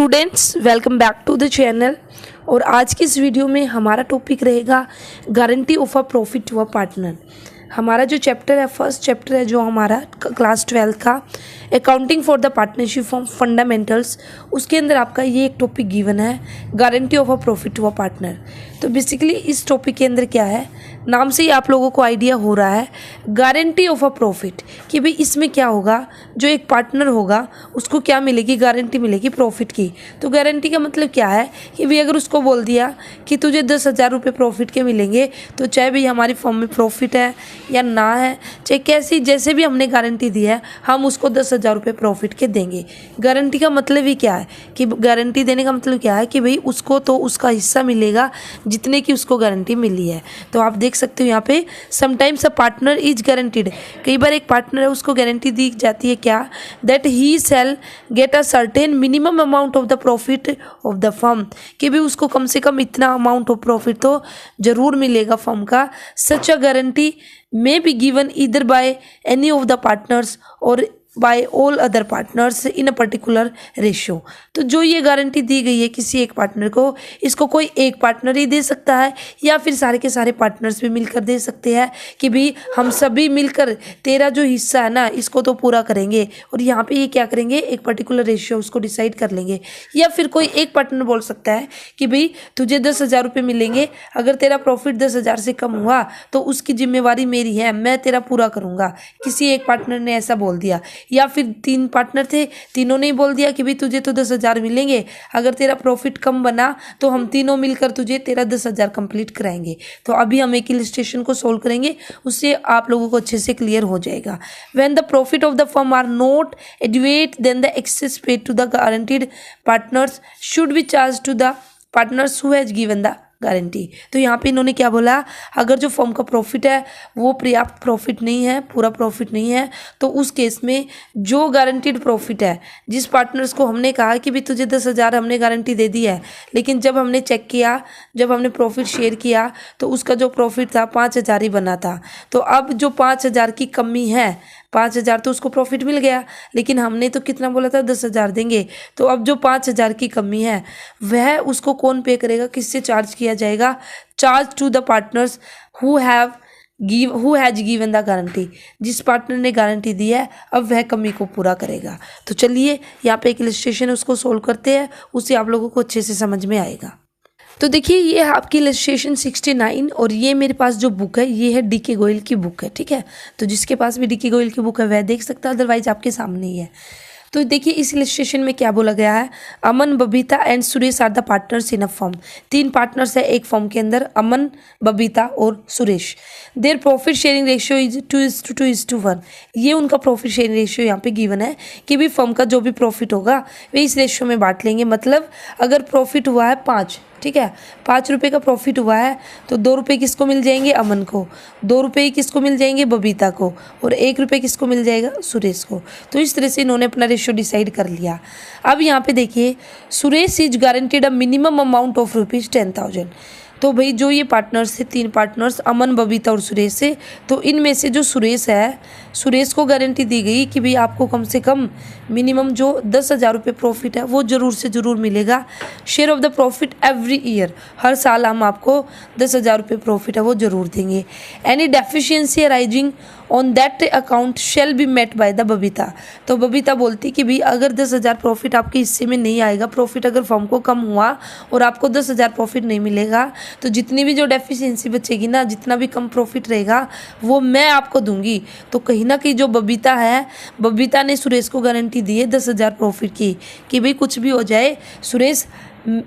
Students, welcome back to the channel. और आज की इस वीडियो में हमारा टॉपिक रहेगा guarantee of a profit to a partner. हमारा जो चैप्टर है, फर्स्ट चैप्टर है जो हमारा क्लास 12 का accounting for the partnership form fundamentals, उसके अंदर आपका ये एक टॉपिक गिवन है, guarantee of a profit to a partner. तो बेसिकली इस टॉपिक के अंदर क्या है, नाम से ही आप लोगों को आइडिया हो रहा है गारंटी ऑफ अ प्रॉफिट, कि भाई इसमें क्या होगा, जो एक पार्टनर होगा उसको क्या मिलेगी, गारंटी मिलेगी प्रॉफिट की। तो गारंटी का मतलब क्या है कि भाई अगर उसको बोल दिया कि तुझे 10,000 रुपये प्रॉफिट के मिलेंगे, तो चाहे भाई हमारी फर्म में प्रॉफिट है या ना है, चाहे कैसी जैसे भी हमने गारंटी दी है, हम उसको 10,000 रुपये प्रॉफिट के देंगे। गारंटी का मतलब ही क्या है कि गारंटी देने का मतलब क्या है कि भाई उसको तो उसका हिस्सा मिलेगा जितने की उसको गारंटी मिली है। तो आप देख सकते हो यहाँ पे sometimes a partner is guaranteed, कई बार एक पार्टनर है उसको गारंटी दी जाती है क्या, that he shell get a certain minimum amount of the profit of the firm, कि भी उसको कम से कम इतना अमाउंट ऑफ प्रॉफिट तो जरूर मिलेगा फर्म का। Such a guarantee may be given either by any of the partners or by all other partners in a particular ratio। तो जो ये गारंटी दी गई है किसी एक पार्टनर को, इसको कोई एक पार्टनर ही दे सकता है या फिर सारे के सारे पार्टनर्स भी मिलकर दे सकते हैं कि भाई हम सभी मिलकर तेरा जो हिस्सा है ना इसको तो पूरा करेंगे, और यहाँ पे ये क्या करेंगे, एक पर्टिकुलर रेशियो उसको डिसाइड कर लेंगे। या फिर कोई एक पार्टनर बोल सकता है कि भाई तुझे 10,000 रुपये मिलेंगे, अगर तेरा प्रॉफिट 10,000 से कम हुआ तो उसकी जिम्मेवारी मेरी है, मैं तेरा पूरा करूँगा। किसी एक पार्टनर ने ऐसा बोल दिया। या फिर 3 पार्टनर थे, तीनों ने बोल दिया कि भाई तुझे तो 10,000 मिलेंगे, अगर तेरा प्रॉफिट कम बना तो हम तीनों मिलकर तुझे तेरा 10,000 कंप्लीट कराएंगे। तो अभी हम एक इलस्ट्रेशन को सोल्व करेंगे, उससे आप लोगों को अच्छे से क्लियर हो जाएगा। When the profit of the firm are not एडुएट then the excess paid to the guaranteed partners should be charge to the partners who has given the guarantee. तो यहाँ पे इन्होंने क्या बोला, अगर जो फर्म का प्रॉफिट है वो पर्याप्त प्रॉफिट नहीं है, पूरा प्रॉफिट नहीं है, तो उस केस में जो गारंटीड प्रॉफिट है, जिस पार्टनर्स को हमने कहा कि भी तुझे 10,000 हमने गारंटी दे दी है, लेकिन जब हमने चेक किया, जब हमने प्रॉफिट शेयर किया तो उसका जो प्रॉफिट था 5,000 ही बना था। तो अब जो 5,000 की कमी है, 5,000 तो उसको प्रॉफिट मिल गया, लेकिन हमने तो कितना बोला था, 10,000 देंगे। तो अब जो 5,000 की कमी है वह उसको कौन पे करेगा, किससे चार्ज किया जाएगा, charge to the partners who has given the guarantee. जिस पार्टनर ने गारंटी दी है अब वह कमी को पूरा करेगा। तो चलिए यहाँ पे एक इलस्ट्रेशन है उसको सोल्व करते हैं, उससे आप लोगों को अच्छे से समझ में आएगा। तो देखिए ये है आपकी इलस्ट्रेशन 69, और ये मेरे पास जो बुक है ये है डी.के. गोयल की बुक है, ठीक है। तो जिसके पास भी डी.के. गोयल की बुक है वह देख सकता है, अदरवाइज आपके सामने ही है। तो देखिए इस इलस्ट्रेशन में क्या बोला गया है, Aman, Babita and Suresh are the partners in a firm. 3 partners है एक फर्म के अंदर, अमन, बबीता और Suresh. Their profit sharing ratio is 2:1। ये उनका प्रॉफिट शेयरिंग रेशियो यहाँ पे गिवन है कि भी फर्म का जो भी प्रॉफिट होगा वे इस रेशियो में बांट लेंगे। मतलब अगर प्रॉफिट हुआ है 5, ठीक है, 5 रुपये का प्रॉफिट हुआ है तो 2 रुपये किसको मिल जाएंगे, अमन को, 2 रुपये किसको मिल जाएंगे, बबीता को, और 1 रुपये किसको मिल जाएगा, सुरेश को। तो इस तरह से इन्होंने अपना रेशियो डिसाइड कर लिया। अब यहाँ पे देखिए, Suresh is guaranteed a minimum amount of ₹10,000। तो भाई जो ये पार्टनर्स थे, 3 पार्टनर्स, अमन, बबीता और सुरेश से, तो इनमें से जो सुरेश है, सुरेश को गारंटी दी गई कि भाई आपको कम से कम मिनिमम जो 10,000 रुपये प्रॉफिट है वो ज़रूर से ज़रूर मिलेगा। Share of the profit every year, हर साल हम आपको 10,000 रुपये प्रॉफिट है वो ज़रूर देंगे। Any deficiency arising on that account shall be met by the Babita. तो बबीता बोलती कि भाई अगर 10,000 प्रॉफिट आपके हिस्से में नहीं आएगा, प्रॉफिट अगर फर्म को कम हुआ और आपको 10,000 प्रॉफिट नहीं मिलेगा, तो जितनी भी जो डेफिशिएंसी बचेगी ना, जितना भी कम प्रॉफिट रहेगा वो मैं आपको दूंगी। तो कहीं ना कहीं जो बबीता है, बबीता ने सुरेश को गारंटी दी है 10,000 प्रॉफिट की, कि भाई कुछ भी हो जाए सुरेश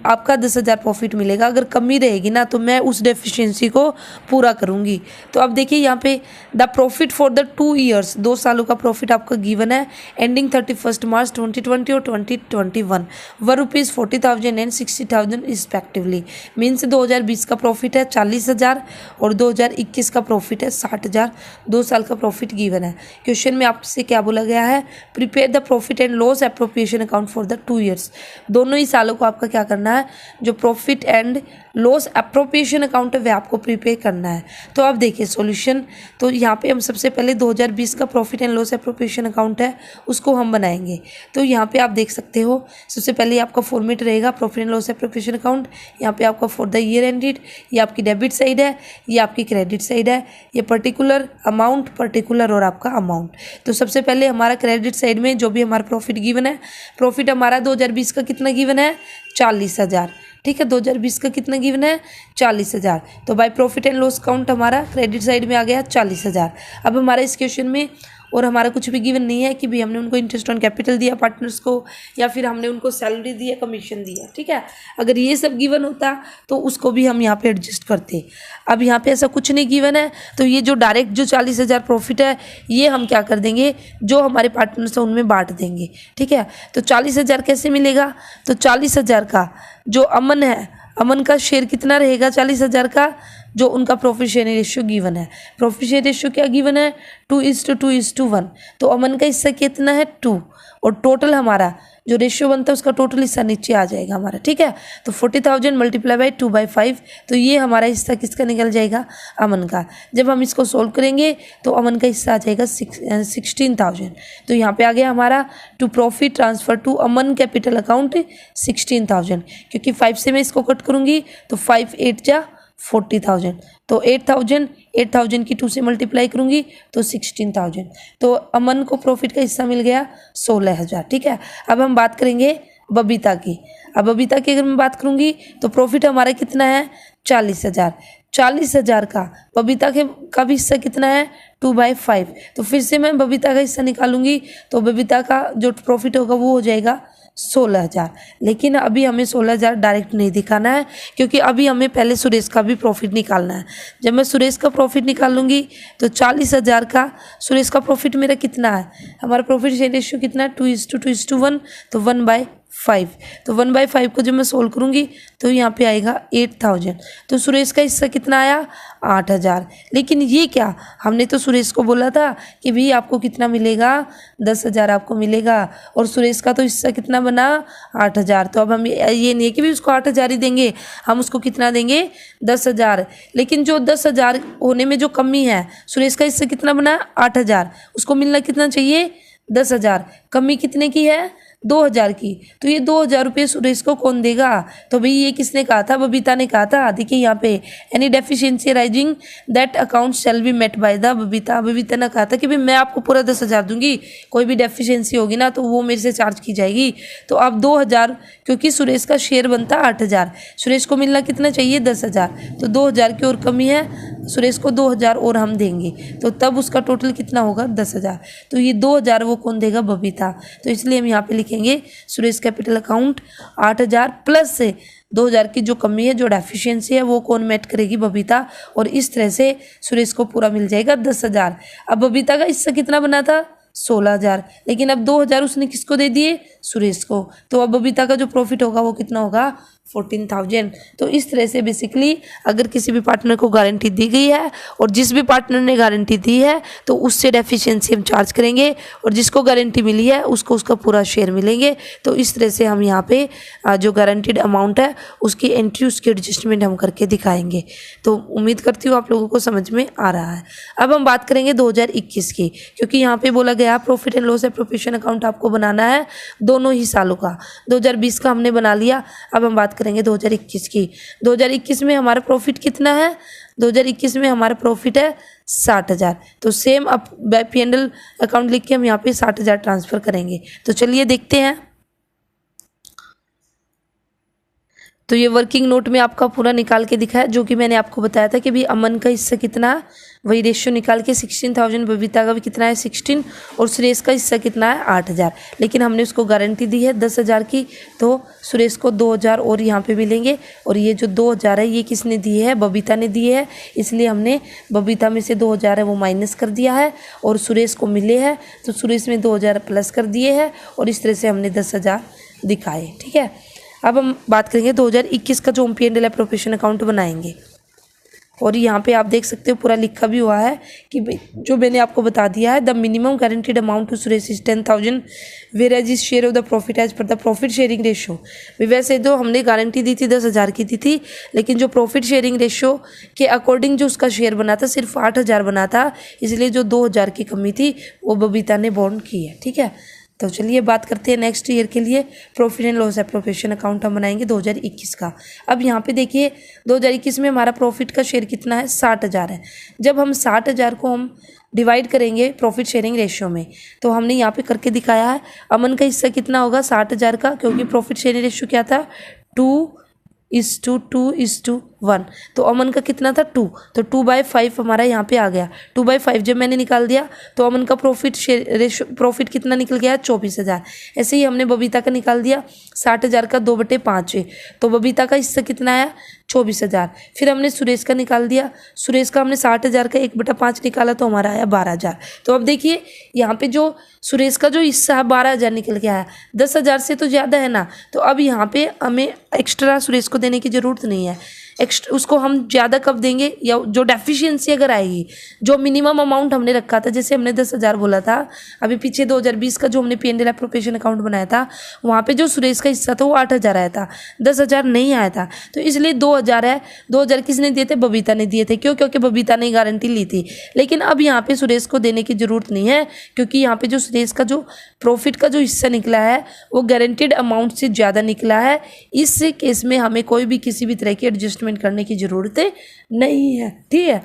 आपका 10,000 प्रॉफिट मिलेगा, अगर कमी रहेगी ना तो मैं उस डेफिशिएंसी को पूरा करूंगी। तो अब देखिए यहाँ पे the profit for the 2 years, 2 सालों का प्रॉफिट आपका गिवन है, एंडिंग 31 मार्च 2020 और 2021 वर ₹40,000 एंड 60,000 रिस्पेक्टिवली। मीन्स 2020 का प्रॉफिट है 40,000 और 2021 का प्रॉफिट है 60,000। 2 साल का प्रॉफिट गिवन है। क्वेश्चन में आपसे क्या बोला गया है, prepare the profit and loss appropriation account for the 2 years. दोनों ही सालों को आपका क्या करना है, जो profit and loss appropriation account है वह आपको प्रीपेड करना है। तो अब देखिए सॉल्यूशन, तो यहाँ पे हम सबसे पहले 2020 का profit and loss appropriation account है उसको हम बनाएंगे। तो यहाँ पे आप देख सकते हो सबसे पहले आपका फॉर्मेट रहेगा profit and loss appropriation account. यहाँ पे आपका फॉर द ईयर एंडेड, ये आपकी डेबिट साइड है, ये आपकी क्रेडिट साइड है, ये पर्टिकुलर अमाउंट, पर्टिकुलर और आपका अमाउंट। तो सबसे पहले हमारा क्रेडिट साइड में जो भी हमारा प्रॉफिट गिवन है, प्रॉफिट हमारा 2020 का कितना गिवन है 40,000, ठीक है। 2020 का कितना गिवन है 40,000। तो by profit and loss account हमारा क्रेडिट साइड में आ गया 40,000। अब हमारा इस क्वेश्चन में और हमारा कुछ भी गिवन नहीं है कि भी हमने उनको इंटरेस्ट ऑन कैपिटल दिया पार्टनर्स को, या फिर हमने उनको सैलरी दी या कमीशन दिया, ठीक है। अगर ये सब गिवन होता तो उसको भी हम यहाँ पे एडजस्ट करते। अब यहाँ पे ऐसा कुछ नहीं गिवन है, तो ये जो डायरेक्ट जो 40,000 प्रॉफिट है ये हम क्या कर देंगे, जो हमारे पार्टनर्स हैं उनमें बांट देंगे, ठीक है। तो 40,000 कैसे मिलेगा, तो 40,000 का जो अमन है, अमन का शेयर कितना रहेगा 40,000 का, जो उनका प्रॉफिट शेयरिंग रेशियो गिवन है। प्रॉफिट शेयर रेशियो क्या गिवन है 2:1, तो अमन का हिस्सा कितना है 2, और टोटल हमारा जो रेशियो बनता है उसका टोटल हिस्सा नीचे आ जाएगा हमारा, ठीक है। तो 40,000 मल्टीप्लाई बाई 2/5, तो ये हमारा हिस्सा किसका निकल जाएगा अमन का। जब हम इसको सोल्व करेंगे तो अमन का हिस्सा आ जाएगा 16,000। तो यहाँ पे आ गया हमारा to profit transfer to Aman capital account 16,000, क्योंकि 5 से मैं इसको कट करूँगी तो 5 8 जा 40,000, तो 8,000 की 2 से मल्टीप्लाई करूँगी तो 16,000। तो अमन को प्रॉफिट का हिस्सा मिल गया 16,000, ठीक है। अब हम बात करेंगे बबीता की। अब बबीता की अगर मैं बात करूँगी तो प्रॉफिट हमारा कितना है 40,000। 40,000 का बबीता का भी हिस्सा कितना है 2/5। तो फिर से मैं बबीता का हिस्सा निकालूंगी तो बबीता का जो प्रॉफिट होगा वो हो जाएगा 16,000। लेकिन अभी हमें 16,000 डायरेक्ट नहीं दिखाना है, क्योंकि अभी हमें पहले सुरेश का भी प्रॉफिट निकालना है। जब मैं सुरेश का प्रॉफिट निकालूंगी तो 40,000 का सुरेश का प्रॉफिट मेरा कितना है, हमारा प्रॉफिट शेयर रेशियो कितना है 2:1, तो 1/5। तो 1/5 को जब मैं सोल्व करूंगी तो यहाँ पे आएगा 8,000। तो सुरेश का हिस्सा कितना आया 8,000। लेकिन ये क्या, हमने तो सुरेश को बोला था कि भाई आपको कितना मिलेगा 10,000 आपको मिलेगा, और सुरेश का तो हिस्सा कितना बना 8,000। तो अब हम ये नहीं है कि भी उसको 8,000 ही देंगे, हम उसको कितना देंगे 10,000। लेकिन जो 10,000 होने में जो कमी है, सुरेश का हिस्सा कितना बना 8,000, उसको मिलना कितना चाहिए 10,000, कमी कितने की है 2,000 की। तो ये 2,000 रुपये सुरेश को कौन देगा, तो भाई ये किसने कहा था, बबीता ने कहा था। देखिए यहाँ पे any deficiency rising that account shall be met by the Babita. Babita ने कहा था कि भाई मैं आपको पूरा 10,000 दूंगी, कोई भी डेफिशिएंसी होगी ना तो वो मेरे से चार्ज की जाएगी। तो अब 2,000, क्योंकि सुरेश का शेयर बनता 8,000, सुरेश को मिलना कितना चाहिए 10,000, तो 2,000 की और कमी है, सुरेश को 2,000 और हम देंगे, तो तब उसका टोटल कितना होगा 10,000। तो ये 2,000 वो कौन देगा बबीता। तो इसलिए हम यहाँ पे लिखेंगे सुरेश कैपिटल अकाउंट 8,000 प्लस से 2,000 की जो कमी है, जो डेफिशिएंसी है, वो कौन मेट करेगी बबीता, और इस तरह से सुरेश को पूरा मिल जाएगा 10,000। अब बबीता का हिस्सा कितना बना था 16,000, लेकिन अब 2,000 उसने किसको दे दिए सुरेश को, तो अब बबीता का जो प्रॉफिट होगा वो कितना होगा 14,000। तो इस तरह से बेसिकली अगर किसी भी पार्टनर को गारंटी दी गई है और जिस भी पार्टनर ने गारंटी दी है तो उससे डेफिशिएंसी हम चार्ज करेंगे, और जिसको गारंटी मिली है उसको उसका पूरा शेयर मिलेंगे। तो इस तरह से हम यहाँ पे जो गारंटीड अमाउंट है उसकी एंट्री, उसकी एडजस्टमेंट हम करके दिखाएंगे। तो उम्मीद करती हूँ आप लोगों को समझ में आ रहा है। अब हम बात करेंगे 2021 की, क्योंकि यहाँ पे बोला गया profit and loss appropriation account आपको बनाना है दोनों ही सालों का। 2020 का हमने बना लिया, अब हम बात करेंगे 2021 की। 2021 में हमारा प्रॉफिट कितना है, 2021 में हमारा प्रॉफिट है 60,000। तो सेम अब P&L अकाउंट लिख के हम यहाँ पे 60,000 ट्रांसफर करेंगे। तो चलिए देखते हैं। तो ये वर्किंग नोट में आपका पूरा निकाल के दिखा है, जो कि मैंने आपको बताया था कि भी अमन का हिस्सा कितना है, वही रेशियो निकाल के 16,000, बबीता का भी कितना है 16, और सुरेश का हिस्सा कितना है 8,000। लेकिन हमने उसको गारंटी दी है 10,000 की, तो सुरेश को 2,000 और यहाँ पे मिलेंगे, और ये जो 2,000 है ये किसने दिए है, बबीता ने दिए है, इसलिए हमने बबीता में से 2,000 है वो माइनस कर दिया है, और सुरेश को मिले हैं तो सुरेश में 2,000 प्लस कर दिए हैं, और इस तरह से हमने 10,000 दिखाए, ठीक है। अब हम बात करेंगे 2021 का जो P&L एप्रोप्रिएशन अकाउंट बनाएंगे। और यहाँ पे आप देख सकते हो पूरा लिखा भी हुआ है कि जो मैंने आपको बता दिया है, the minimum guaranteed amount to Suresh is 10,000 whereas is share of the profit as per the profit sharing ratio. वैसे तो हमने गारंटी दी थी 10,000 की दी थी, लेकिन जो प्रॉफिट शेयरिंग रेशो के अकॉर्डिंग जो उसका शेयर बना था सिर्फ 8,000 बना था, इसलिए जो 2,000 की कमी थी वो बबीता ने बॉन्ड की है। ठीक है, तो चलिए बात करते हैं नेक्स्ट ईयर के लिए profit and loss appropriation account हम बनाएंगे 2021 का। अब यहाँ पे देखिए 2021 में हमारा प्रॉफिट का शेयर कितना है, 60,000 है। जब हम 60,000 को हम डिवाइड करेंगे प्रॉफिट शेयरिंग रेशियो में, तो हमने यहाँ पे करके दिखाया है। अमन का हिस्सा कितना होगा 60,000 का, क्योंकि प्रॉफिट शेयरिंग रेशियो क्या था 2:1, तो अमन का कितना था 2, तो 2/5 हमारा यहाँ पे आ गया। 2/5 जब मैंने निकाल दिया तो अमन का प्रॉफिट कितना निकल गया 24,000। ऐसे ही हमने बबीता का निकाल दिया 60,000 का 2/5, तो बबीता का हिस्सा कितना आया 24,000। फिर हमने सुरेश का निकाल दिया, सुरेश का हमने 60,000 का 1/5 निकाला तो हमारा आया 12,000। तो अब देखिए यहाँ पे जो सुरेश का जो हिस्सा है 12,000 निकल के आया, 10,000 से तो ज़्यादा है ना, तो अब यहाँ पे हमें एक्स्ट्रा सुरेश को देने की ज़रूरत नहीं है। एक्स्ट्रा उसको हम ज़्यादा कब देंगे, या जो डेफिशिएंसी अगर आएगी, जो मिनिमम अमाउंट हमने रखा था, जैसे हमने 10,000 बोला था, अभी पीछे 2020 का जो हमने P&L एप्रोप्रिएशन अकाउंट बनाया था, वहाँ पे जो सुरेश का हिस्सा था वो 8,000 आया था, 10,000 नहीं आया था, तो इसलिए 2,000 है। 2,000 किसने दिए थे, बबीता ने दिए थे। क्यों, क्योंकि बबीता ने गारंटी ली थी। लेकिन अब यहाँ पे सुरेश को देने की ज़रूरत नहीं है, क्योंकि यहाँ पे जो सुरेश का जो प्रॉफिट का जो हिस्सा निकला है वो गारंटीड अमाउंट से ज़्यादा निकला है। इस केस में हमें कोई भी किसी भी तरह की एडजस्टमेंट करने की ज़रूरत नहीं है। ठीक है,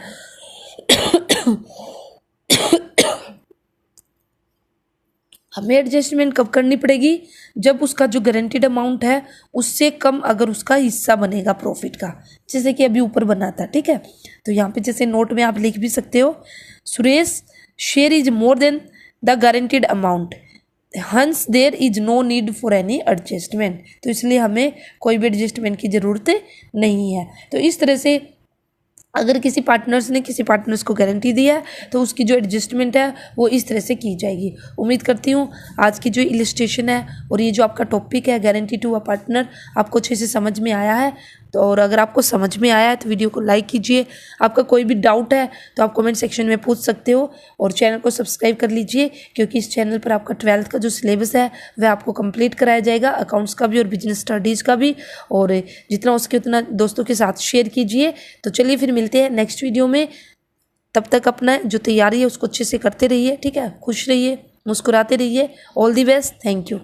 हमें एडजस्टमेंट कब करनी पड़ेगी, जब उसका जो गारंटीड अमाउंट है उससे कम अगर उसका हिस्सा बनेगा प्रॉफिट का, जैसे कि अभी ऊपर बना था। ठीक है, तो यहाँ पे जैसे नोट में आप लिख भी सकते हो, Suresh share is more than the guaranteed amount, hence there is no need for any adjustment. तो इसलिए हमें कोई भी एडजस्टमेंट की ज़रूरत नहीं है। तो इस तरह से अगर किसी पार्टनर्स ने किसी पार्टनर्स को गारंटी दी है तो उसकी जो एडजस्टमेंट है वो इस तरह से की जाएगी। उम्मीद करती हूँ आज की जो इलस्ट्रेशन है और ये जो आपका टॉपिक है गारंटी टू अ पार्टनर आपको अच्छे से समझ में आया है। तो और अगर आपको समझ में आया है तो वीडियो को लाइक कीजिए। आपका कोई भी डाउट है तो आप कमेंट सेक्शन में पूछ सकते हो, और चैनल को सब्सक्राइब कर लीजिए, क्योंकि इस चैनल पर आपका 12th का जो सिलेबस है वह आपको कंप्लीट कराया जाएगा, अकाउंट्स का भी और बिजनेस स्टडीज़ का भी। और जितना हो सके उतना दोस्तों के साथ शेयर कीजिए। तो चलिए फिर मिलते हैं नेक्स्ट वीडियो में। तब तक अपना जो तैयारी है उसको अच्छे से करते रहिए। ठीक है, खुश रहिए, मुस्कुराते रहिए। All the best, thank you.